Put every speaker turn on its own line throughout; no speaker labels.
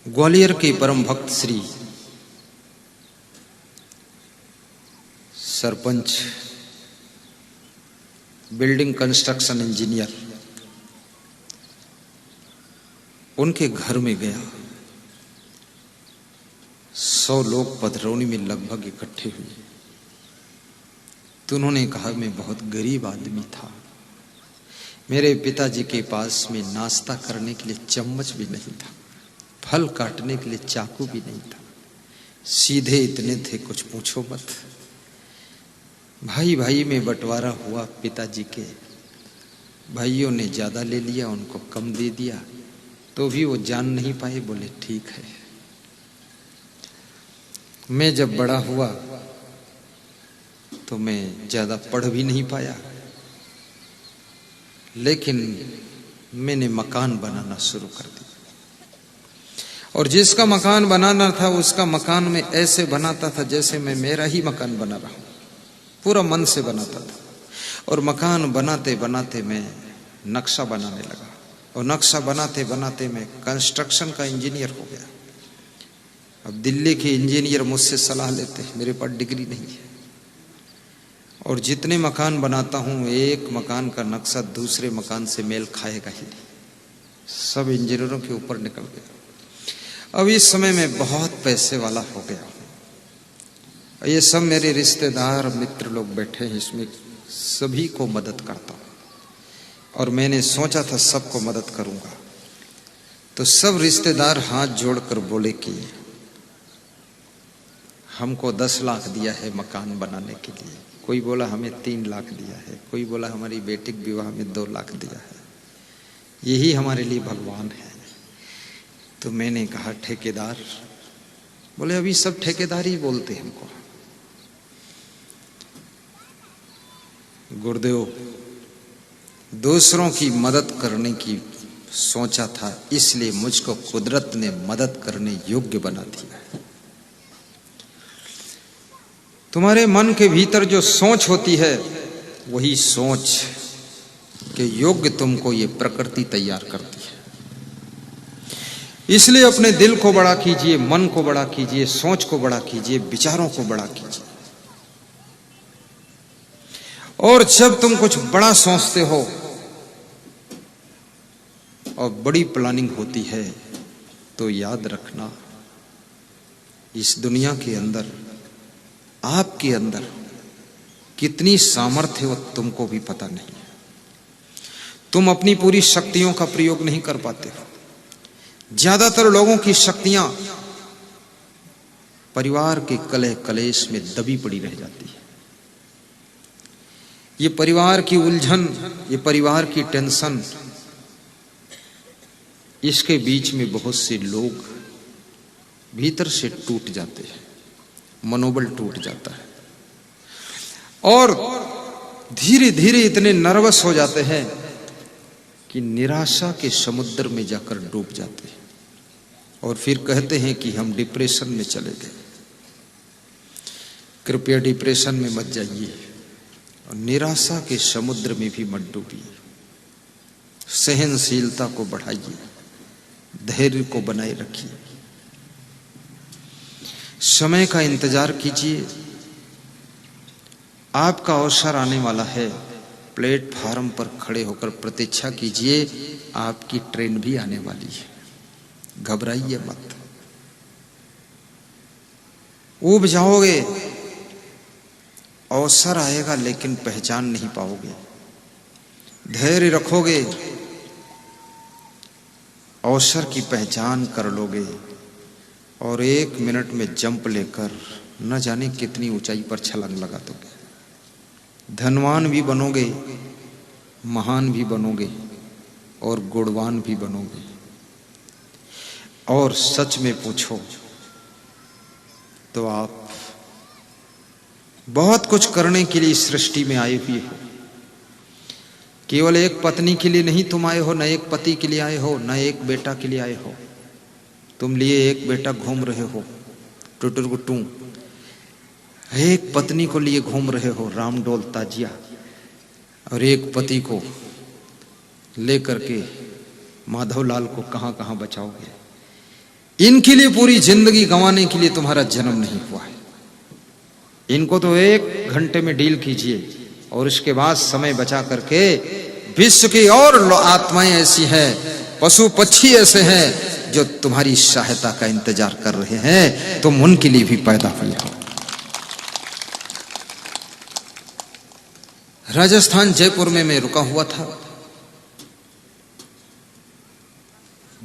ग्वालियर के परम भक्त Shri sarpanch building construction engineer उनके घर में गया। 100 लोग पधरौनी में लगभग इकट्ठे हुए। तो उन्होंने कहा मैं बहुत गरीब आदमी था, मेरे पिताजी के पास में नाश्ता करने के लिए चम्मच भी नहीं था, फल काटने के लिए चाकू भी नहीं था, सीधे इतने थे कुछ पूछो मत। भाई भाई में बंटवारा हुआ, पिताजी के भाइयों ने ज्यादा ले लिया, उनको कम दे दिया, तो भी वो जान नहीं पाए, बोले ठीक है। मैं जब बड़ा हुआ तो मैं ज्यादा पढ़ भी नहीं पाया, लेकिन मैंने मकान बनाना शुरू कर दिया। और जिसका मकान बनाना था उसका मकान में ऐसे बनाता था जैसे मैं मेरा ही मकान बना रहा हूं, पूरा मन से बनाता था। और मकान बनाते बनाते मैं नक्शा बनाने लगा, और नक्शा बनाते बनाते मैं कंस्ट्रक्शन का इंजीनियर हो गया। अब दिल्ली के इंजीनियर मुझसे सलाह लेते हैं, मेरे पास डिग्री नहीं है, और जितने मकान बनाता हूं एक मकान का नक्शा दूसरे मकान से मेल खाएगा ही नहीं, सब इंजीनियरों के ऊपर निकल गया। अब इस समय में बहुत पैसे वाला हो गया। ये सब मेरे रिश्तेदार मित्र लोग बैठे हैं, इसमें सभी को मदद करता हूं, और मैंने सोचा था सबको मदद करूंगा। तो सब रिश्तेदार हाथ जोड़कर बोले कि हमको 10 लाख दिया है मकान बनाने के लिए, कोई बोला हमें 3 लाख दिया है, कोई बोला हमारी बेटी के विवाह में 2 लाख दिया है, यही हमारे लिए भगवान है। तो मैंने कहा ठेकेदार, बोले अभी सब ठेकेदार ही बोलते हैं हमको। गुरुदेव, दूसरों की मदद करने की सोचा था, इसलिए मुझको कुदरत ने मदद करने योग्य बना दिया है। तुम्हारे मन के भीतर जो सोच होती है वही सोच के योग्य तुमको ये प्रकृति तैयार करती है। इसलिए अपने दिल को बड़ा कीजिए, मन को बड़ा कीजिए, सोच को बड़ा कीजिए, विचारों को बड़ा कीजिए। और जब तुम कुछ बड़ा सोचते हो और बड़ी प्लानिंग होती है, तो याद रखना इस दुनिया के अंदर, आपके अंदर कितनी सामर्थ्य है वो तुमको भी पता नहीं है। तुम अपनी पूरी शक्तियों का प्रयोग नहीं कर पाते हो। ज्यादातर लोगों की शक्तियां परिवार के कलह कलेश में दबी पड़ी रह जाती है। ये परिवार की उलझन, ये परिवार की टेंशन, इसके बीच में बहुत से लोग भीतर से टूट जाते हैं, मनोबल टूट जाता है, और धीरे धीरे इतने नर्वस हो जाते हैं कि निराशा के समुद्र में जाकर डूब जाते हैं, और फिर कहते हैं कि हम डिप्रेशन में चले गए। कृपया डिप्रेशन में मत जाइए, और निराशा के समुद्र में भी मत डूबिए। सहनशीलता को बढ़ाइए, धैर्य को बनाए रखिए, समय का इंतजार कीजिए। आपका अवसर आने वाला है, प्लेटफार्म पर खड़े होकर प्रतीक्षा कीजिए, आपकी ट्रेन भी आने वाली है, घबराइए मत। ऊब जाओगे, अवसर आएगा लेकिन पहचान नहीं पाओगे। धैर्य रखोगे, अवसर की पहचान कर लोगे, और 1 मिनट में जंप लेकर न जाने कितनी ऊंचाई पर छलांग लगा दोगे। धनवान भी बनोगे, महान भी बनोगे, और गुणवान भी बनोगे। और सच में पूछो तो आप बहुत कुछ करने के लिए इस सृष्टि में आए हुए हो। केवल एक पत्नी के लिए नहीं तुम आए हो, न एक पति के लिए आए हो, न एक बेटा के लिए आए हो। तुम लिए एक बेटा घूम रहे हो टुटुरगुटू, एक पत्नी को लिए घूम रहे हो रामडोल ताजिया, और एक पति को लेकर के माधवलाल को कहां कहां बचाओगे। इनके लिए पूरी जिंदगी गंवाने के लिए तुम्हारा जन्म नहीं हुआ है। इनको तो 1 घंटे में डील कीजिए और उसके बाद समय बचा करके विश्व की और आत्माएं ऐसी हैं, पशु पक्षी ऐसे हैं जो तुम्हारी सहायता का इंतजार कर रहे हैं, तुम उनके लिए भी पैदा हुए हो। राजस्थान जयपुर में मैं रुका हुआ था।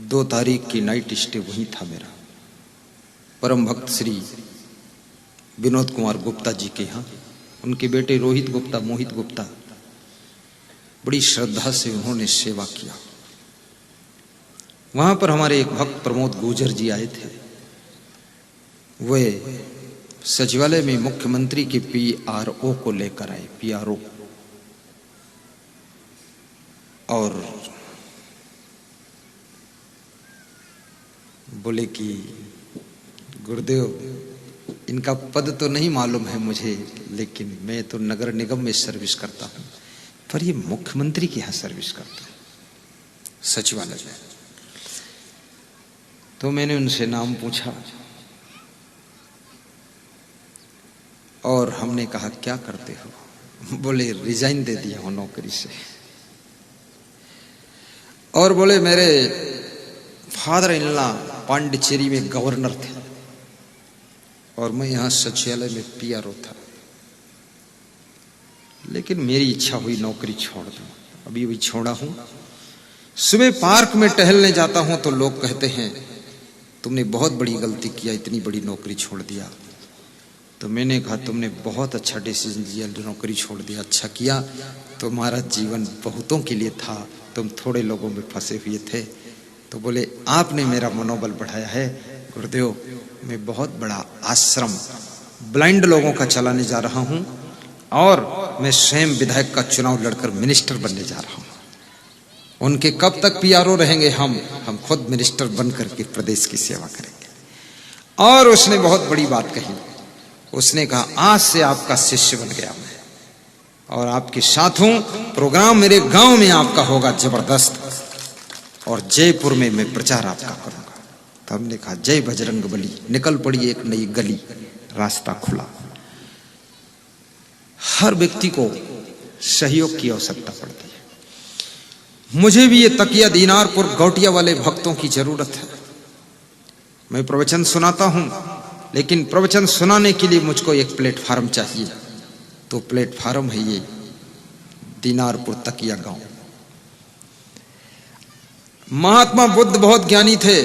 2 तारीख की नाइट स्टे वहीं था मेरा, परम भक्त श्री विनोद कुमार गुप्ता जी के यहाँ। उनके बेटे रोहित गुप्ता, मोहित गुप्ता, बड़ी श्रद्धा से उन्होंने सेवा किया। वहां पर हमारे एक भक्त प्रमोद गुर्जर जी आए थे। वे सचिवालय में मुख्यमंत्री के PRO को लेकर आए, PRO, और बोले कि गुरुदेव, इनका पद तो नहीं मालूम है मुझे, लेकिन मैं तो नगर निगम में सर्विस करता हूं, पर ये मुख्यमंत्री के यहां सर्विस करता है सचिवालय में। तो मैंने उनसे नाम पूछा और हमने कहा क्या करते हो? बोले रिजाइन दे दिया हूं नौकरी से। और बोले मेरे फादर इन लॉ पांडिचेरी में गवर्नर थे और मैं यहां सचिवालय में PRO था, लेकिन मेरी इच्छा हुई नौकरी छोड़ दूं। अभी भी छोड़ा हूं। सुबह पार्क में टहलने जाता हूं तो लोग कहते हैं तुमने बहुत बड़ी गलती किया, इतनी बड़ी नौकरी छोड़ दिया। तो मैंने कहा तुमने बहुत अच्छा डिसीजन लिया, नौकरी छोड़ दिया, अच्छा किया। तुम्हारा जीवन बहुतों के लिए था, तुम थोड़े लोगों में फंसे हुए थे। तो बोले आपने मेरा मनोबल बढ़ाया है गुरुदेव, मैं बहुत बड़ा आश्रम ब्लाइंड लोगों का चलाने जा रहा हूं और मैं स्वयं विधायक का चुनाव लड़कर मिनिस्टर बनने जा रहा हूं। उनके कब तक PRO रहेंगे? हम खुद मिनिस्टर बन करके प्रदेश की सेवा करेंगे। और उसने बहुत बड़ी बात कही। उसने कहा आज से आपका शिष्य बन गया मैं, और आपके साथ हूं। प्रोग्राम मेरे गांव में आपका होगा जबरदस्त, और जयपुर में मैं प्रचार आपका करूंगा। तो हमने कहा जय बजरंग बली। निकल पड़ी एक नई गली, रास्ता खुला। हर व्यक्ति को सहयोग की आवश्यकता पड़ती है। मुझे भी ये तकिया दीनारपुर गौटिया वाले भक्तों की जरूरत है। मैं प्रवचन सुनाता हूं, लेकिन प्रवचन सुनाने के लिए मुझको एक प्लेटफार्म चाहिए। तो प्लेटफार्म है ये दीनारपुर तकिया गांव। महात्मा बुद्ध बहुत ज्ञानी थे,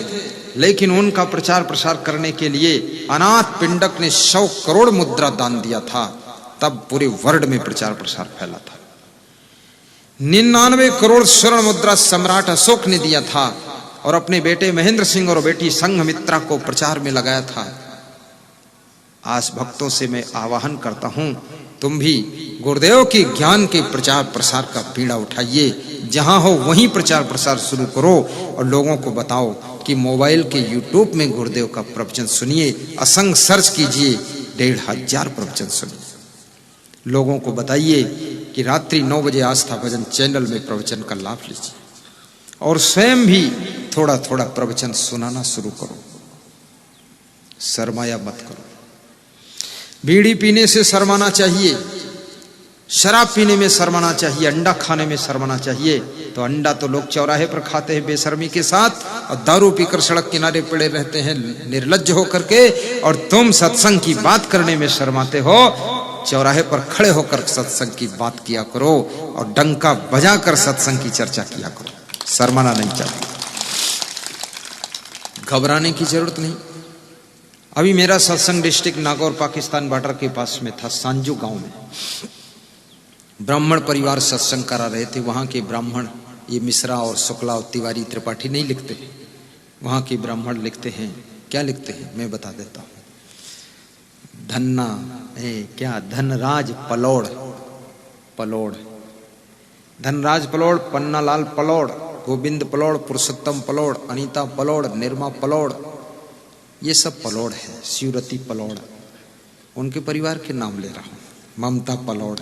लेकिन उनका प्रचार प्रसार करने के लिए अनाथ पिंडक ने 100 करोड़ मुद्रा दान दिया था। तब पूरे वर्ल्ड में प्रचार प्रसार फैला था। 99 करोड़ स्वर्ण मुद्रा सम्राट अशोक ने दिया था और अपने बेटे महेंद्र सिंह और बेटी संघमित्रा को प्रचार में लगाया था। आज भक्तों से मैं आह्वान करता हूं, तुम भी गुरुदेव के ज्ञान के प्रचार प्रसार का बीड़ा उठाइए। जहां हो वहीं प्रचार प्रसार शुरू करो और लोगों को बताओ कि मोबाइल के YouTube में गुरुदेव का प्रवचन सुनिए। असंग सर्च कीजिए, 1500 प्रवचन सुनिए। लोगों को बताइए कि रात्रि 9 बजे आस्था भजन चैनल में प्रवचन का लाभ लीजिए, और स्वयं भी थोड़ा थोड़ा प्रवचन सुनाना शुरू करो। शर्माया मत करो। बीड़ी पीने से शर्माना चाहिए, शराब पीने में शर्माना चाहिए, अंडा खाने में शर्माना चाहिए। तो अंडा तो लोग चौराहे पर खाते हैं बेशर्मी के साथ, और दारू पीकर सड़क किनारे पड़े रहते हैं निर्लज्ज होकर के। और तुम सत्संग की बात करने में शर्माते हो। चौराहे पर खड़े होकर सत्संग की बात किया करो और डंका बजाकर सत्संग की चर्चा किया करो। शर्माना नहीं चाहिए, घबराने की जरूरत नहीं। अभी मेरा सत्संग डिस्ट्रिक्ट नागौर पाकिस्तान बॉर्डर के पास में था, सांजू गांव में। ब्राह्मण परिवार सत्संग करा रहे थे। वहां के ब्राह्मण, ये मिश्रा और शुक्ला और तिवारी त्रिपाठी नहीं लिखते, वहां के ब्राह्मण लिखते हैं। क्या लिखते हैं मैं बता देता हूं। धन्ना क्या धनराज पलोड़, पलोड़, धनराज पलोड़, पन्नालाल पलोड़, गोविंद पलोड़, पुरुषोत्तम पलोड़, अनीता पलोड़, निर्मा पलोड़, ये सब पलोड़ है। शिवरती पलोड़, उनके परिवार के नाम ले रहा हूं। ममता पलोड़,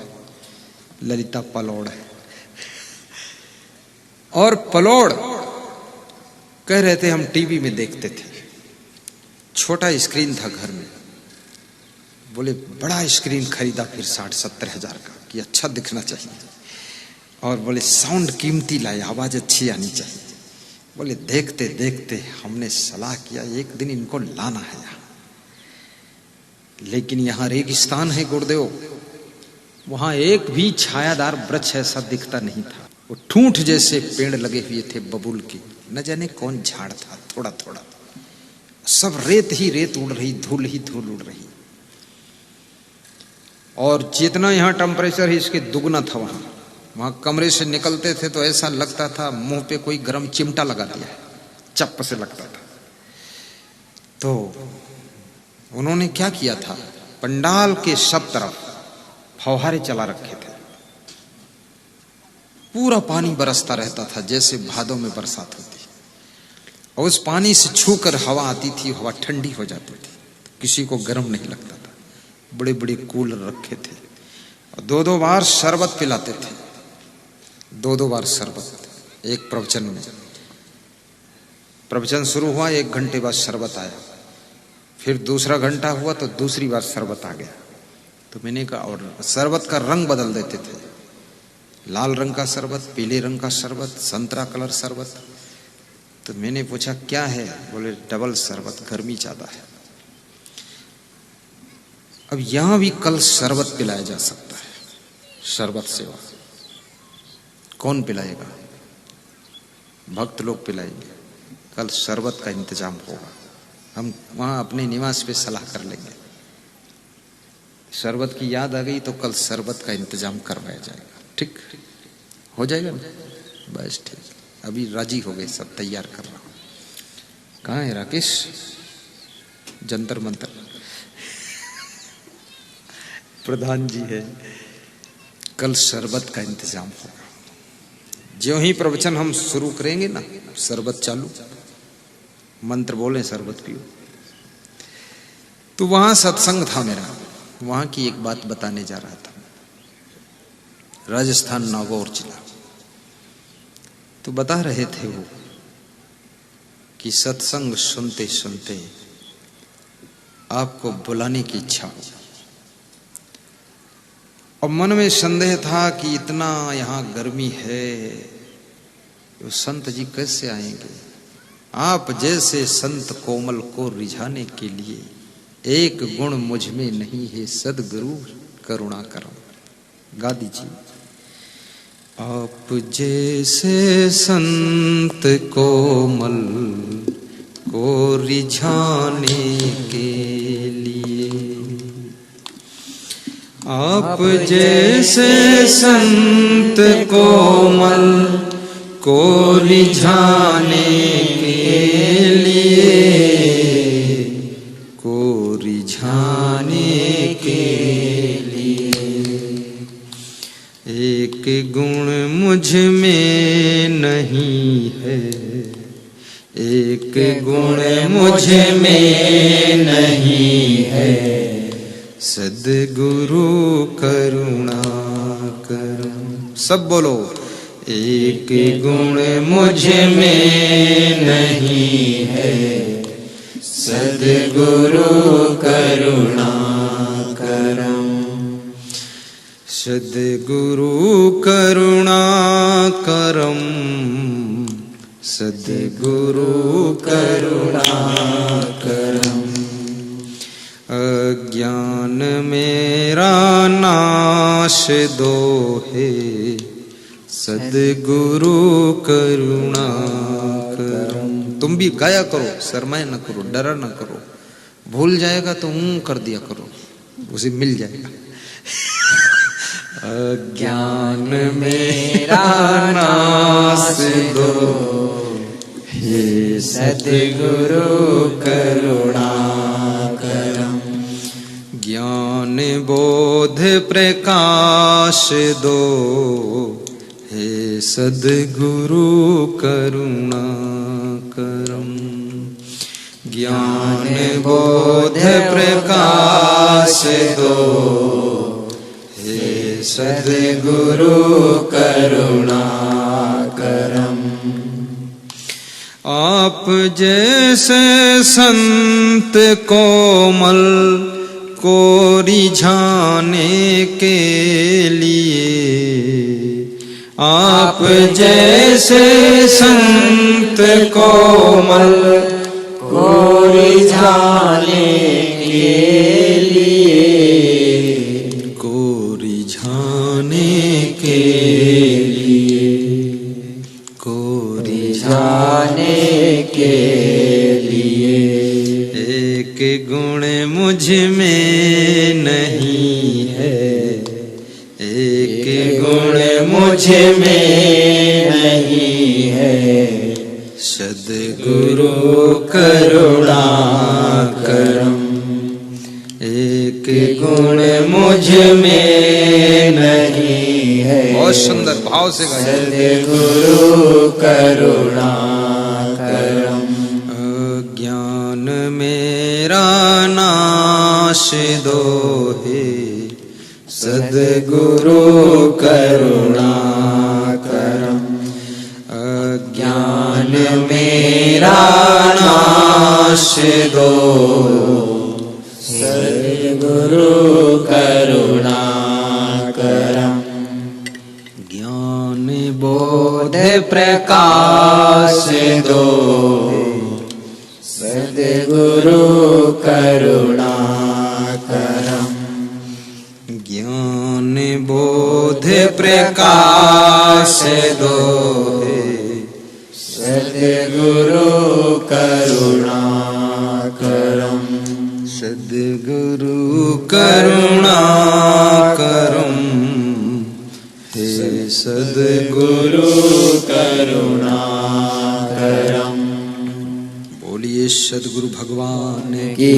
ललिता पलोड़। और पलोड़ कह रहे थे हम टीवी में देखते थे, छोटा स्क्रीन था घर में, बोले बड़ा स्क्रीन खरीदा फिर 60-70 हजार का कि अच्छा दिखना चाहिए, और बोले साउंड कीमती लाए, आवाज अच्छी आनी चाहिए। बोले देखते देखते हमने सलाह किया एक दिन इनको लाना है यहाँ, लेकिन यहाँ रेगिस्तान है गुरुदेव, वहां एक भी छायादार वृक्ष ऐसा दिखता नहीं था, वो ठूंठ जैसे पेड़ लगे हुए थे बबूल के, न जाने कौन झाड़ था, थोड़ा थोड़ा सब रेत ही रेत उड़ रही, धूल ही धूल उड़ रही, और जितना यहाँ टेम्परेचर है इसके दुगना था। वहां कमरे से निकलते थे तो ऐसा लगता था मुंह पे कोई गर्म चिमटा लगा दिया है, चप्प से लगता था। तो उन्होंने क्या किया था, पंडाल के सब तरफ फव्वारे चला रखे थे, पूरा पानी बरसता रहता था जैसे भादों में बरसात होती, और उस पानी से छूकर हवा आती थी, हवा ठंडी हो जाती थी, किसी को गर्म नहीं लगता था। बड़े बड़े कूलर रखे थे, और 2-2 बार शरबत पिलाते थे, 2-2 बार शरबत एक प्रवचन में। प्रवचन शुरू हुआ, 1 घंटे बाद शरबत आया, फिर दूसरा घंटा हुआ तो दूसरी बार शरबत आ गया। तो मैंने कहा, और शरबत का रंग बदल देते थे, लाल रंग का शरबत, पीले रंग का शरबत, संतरा कलर शरबत। तो मैंने पूछा क्या है, बोले डबल शरबत, गर्मी ज्यादा है। अब यहां भी कल शरबत पिलाया जा सकता है, शरबत सेवा कौन पिलाएगा, भक्त लोग पिलाएंगे, कल शरबत का इंतजाम होगा, हम वहां अपने निवास पे सलाह कर लेंगे। शरबत की याद आ गई तो कल शरबत का इंतजाम करवाया जाएगा, ठीक हो जाएगा ना, बस ठीक। अभी राजी हो गए, सब तैयार कर रहा हूं। कहाँ है राकेश, जंतर मंतर प्रधान जी है, कल शरबत का इंतजाम होगा। ज्यों ही प्रवचन हम शुरू करेंगे ना, शरबत चालू, मंत्र बोले शरबत पियो। तो वहां सत्संग था मेरा, वहां की एक बात बताने जा रहा था, राजस्थान नागौर जिला। तो बता रहे थे वो कि सत्संग सुनते सुनते आपको बुलाने की इच्छा हो, और मन में संदेह था कि इतना यहाँ गर्मी है, तो संत जी कैसे आएंगे। आप जैसे संत कोमल को रिझाने के लिए एक गुण मुझ में नहीं है, सद्गुरु करुणा करम। गा दीजिए। आप जैसे संत कोमल को रिझाने के लिए, आप जैसे संत कोमल को रिझाने के लिए, को रिझाने के लिए एक गुण मुझ में नहीं है, एक गुण मुझ में नहीं है, सद्गुरु करुणा करम। सब बोलो। एक गुण मुझ में नहीं है, सद्गुरु करुणा करम। सद्गुरु करुणा करम, सद्गुरु करुणा करम। अज्ञान मेरा नाश दो है, सद्गुरु करुणा करम। तुम भी गाया करो, शर्माए न करो, डरा न करो, भूल जाएगा तो कर दिया करो, उसे मिल जाएगा। अज्ञान मेरा नाश दो हे सद्गुरु करुणा करम। ज्ञान बोध प्रकाश दो हे सद्गुरु करुणा करम। ज्ञान बोध प्रकाश दो हे सद्गुरु करुणा करम। आप जैसे संत कोमल को रिझाने के लिए, आप जैसे संत कोमल
को रिझाने के लिए,
को रिझाने के लिए, को
रिझाने के लिए।
एक गुण मुझ में नहीं है, एक गुण
मुझ में नहीं है,
सद्गुरु करुणाकरम। एक
गुण मुझ में नहीं है,
बहुत सुंदर भाव से गाया।
सद्गुरु करुणाकरम।
ज्ञान मेरा नाश दो हे,
सद्गुरु करुणाकरम। ज्ञान मेरा नाश दो, सद्गुरु करुणाकरम।
ज्ञान
बोध प्रकाश दो, सद्गुरु करुणाकरम।
ज्ञान बोध प्रकाश दो हे,
सद्गुरु करुणाकरम।
सद्गुरु करुणाकरम हे, सद्गुरु
करुणाकरम।
बोलिए सद्गुरु भगवान
की